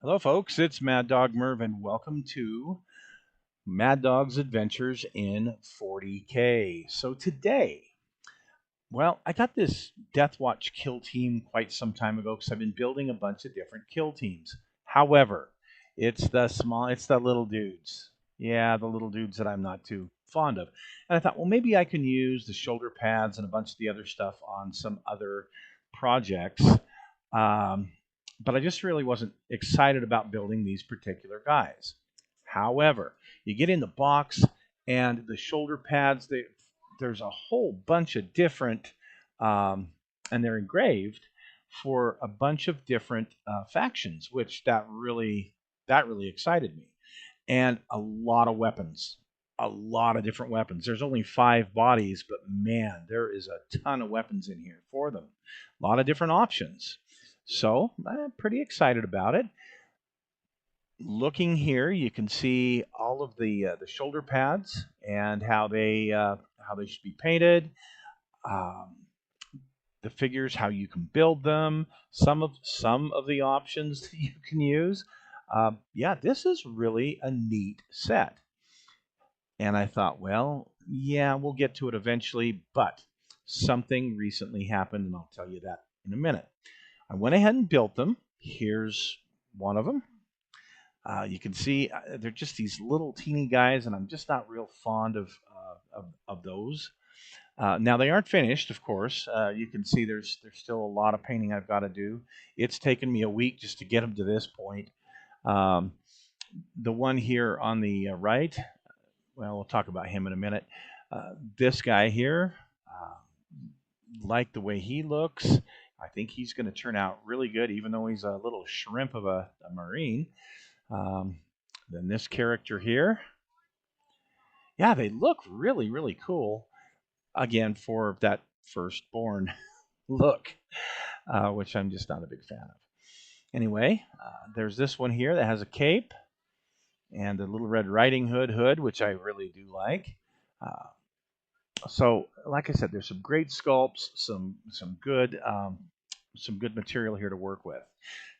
Hello, folks. It's Mad Dog Merv, and welcome to Mad Dog's Adventures in 40K. So today, I got this Deathwatch kill team quite some time ago because I've been building a bunch of different kill teams. However, it's the little dudes. Yeah, the little dudes that I'm not too fond of. And I thought, well, maybe I can use the shoulder pads and a bunch of the other stuff on some other projects. Um, but I just really wasn't excited about building these particular guys. However, you get in the box and the shoulder pads, there's a whole bunch of different, and they're engraved for a bunch of different factions, which that really excited me. And a lot of weapons, a lot of different weapons. There's only 5 bodies, but man, there is a ton of weapons in here for them. A lot of different options. So I'm pretty excited about it. Looking here, you can see all of the shoulder pads and how they should be painted. Um, the figures, how you can build them, some of the options that you can use. Yeah, this is really a neat set. And I thought, well, yeah, we'll get to it eventually, but something recently happened, and I'll tell you that in a minute. I went ahead and built them. Here's one of them. You can see they're just these little teeny guys, and I'm just not real fond of those. Now they aren't finished, of course. You can see there's still a lot of painting I've got to do. It's taken me a week just to get them to this point. Um, the one here on the right, well, we'll talk about him in a minute. This guy here, like the way he looks. I think he's going to turn out really good, even though he's a little shrimp of a Marine. Then this character here. Yeah, they look really, really cool. Again, for that firstborn look, which I'm just not a big fan of. Anyway, there's this one here that has a cape and a little Red Riding Hood, which I really do like. So, like I said, there's some great sculpts, some good material here to work with.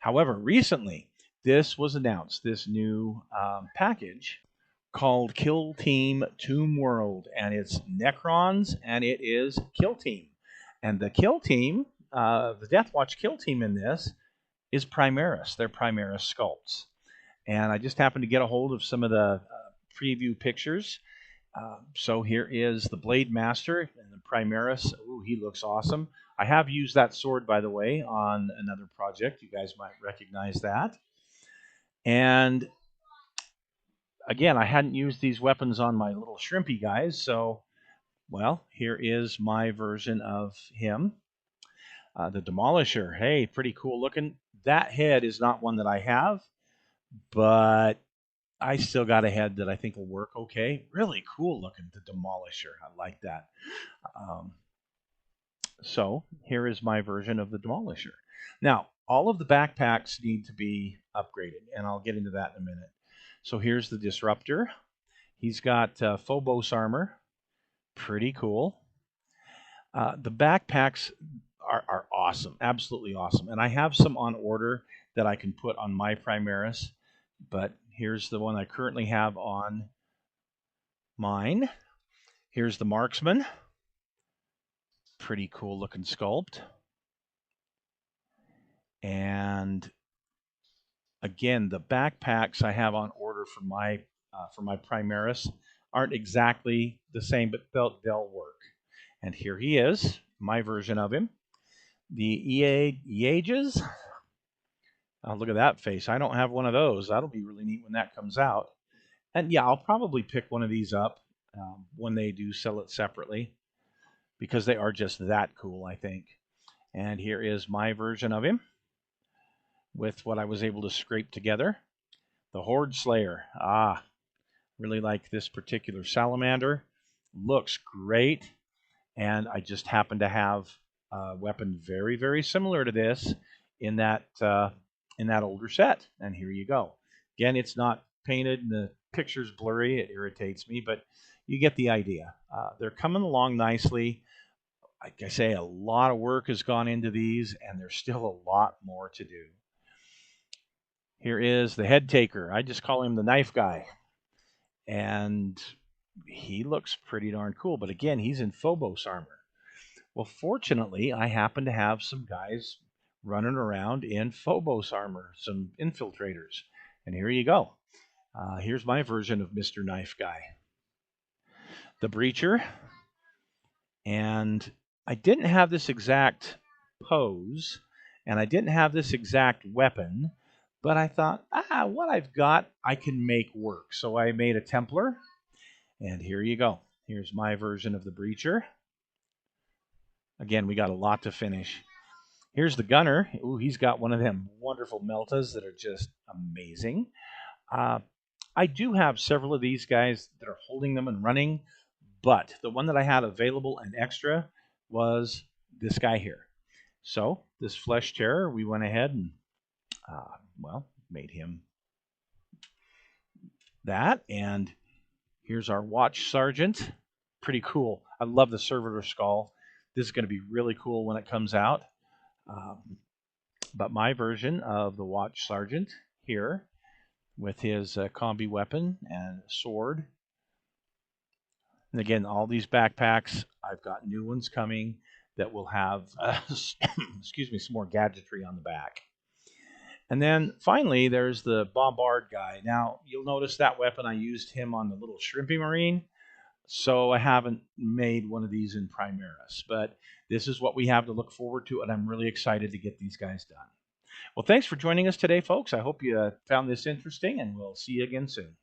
However, recently this was announced, this new package called Kill Team Tomb World, and it's Necrons and it is Kill Team, and the Kill Team, the Deathwatch Kill Team in this is Primaris. They're Primaris sculpts, and I just happened to get a hold of some of the preview pictures. So here is the Blade Master and the Primaris. Ooh, he looks awesome. I have used that sword, by the way, on another project. You guys might recognize that. And again, I hadn't used these weapons on my little shrimpy guys, so, well, here is my version of him. The Demolisher. Hey, pretty cool looking. That head is not one that I have, but I still got a head that I think will work okay. Really cool looking, the Demolisher. I like that. So here is my version of the Demolisher. Now, all of the backpacks need to be upgraded, and I'll get into that in a minute. So here's the Disruptor. He's got Phobos armor. Pretty cool. The backpacks are awesome, absolutely awesome. And I have some on order that I can put on my Primaris, but here's the one I currently have on mine. Here's the Marksman. Pretty cool looking sculpt. And again, the backpacks I have on order for my Primaris aren't exactly the same, but they'll work. And here he is, my version of him. The Ages. Oh, look at that face. I don't have one of those. That'll be really neat when that comes out. And yeah, I'll probably pick one of these up when they do sell it separately, because they are just that cool, I think. And here is my version of him with what I was able to scrape together. The Horde Slayer. Really like this particular salamander. Looks great. And I just happen to have a weapon very, very similar to this in that older set. And here you go. Again, it's not painted and the picture's blurry. It irritates me, but you get the idea. They're coming along nicely. Like I say, a lot of work has gone into these, and there's still a lot more to do. Here is the head taker. I just call him the knife guy. And he looks pretty darn cool. But again, he's in Phobos armor. Well, fortunately, I happen to have some guys running around in Phobos armor, some infiltrators. And here you go. Here's my version of Mr. Knife Guy. The Breacher. And I didn't have this exact pose, and I didn't have this exact weapon, but I thought, what I've got, I can make work. So I made a Templar, and here you go. Here's my version of the Breacher. Again, we got a lot to finish. Here's the Gunner. Ooh, he's got one of them wonderful Meltas that are just amazing. I do have several of these guys that are holding them and running, but the one that I had available and extra was this guy here. So this Flesh Terror, we went ahead and, made him that. And here's our Watch Sergeant. Pretty cool. I love the Servitor Skull. This is going to be really cool when it comes out. But my version of the Watch Sergeant here with his combi weapon and sword. And again, all these backpacks, I've got new ones coming that will have, excuse me, some more gadgetry on the back. And then finally, there's the Bombard guy. Now, you'll notice that weapon, I used him on the little Shrimpy Marine. So I haven't made one of these in Primaris. But this is what we have to look forward to, and I'm really excited to get these guys done. Well, thanks for joining us today, folks. I hope you found this interesting, and we'll see you again soon.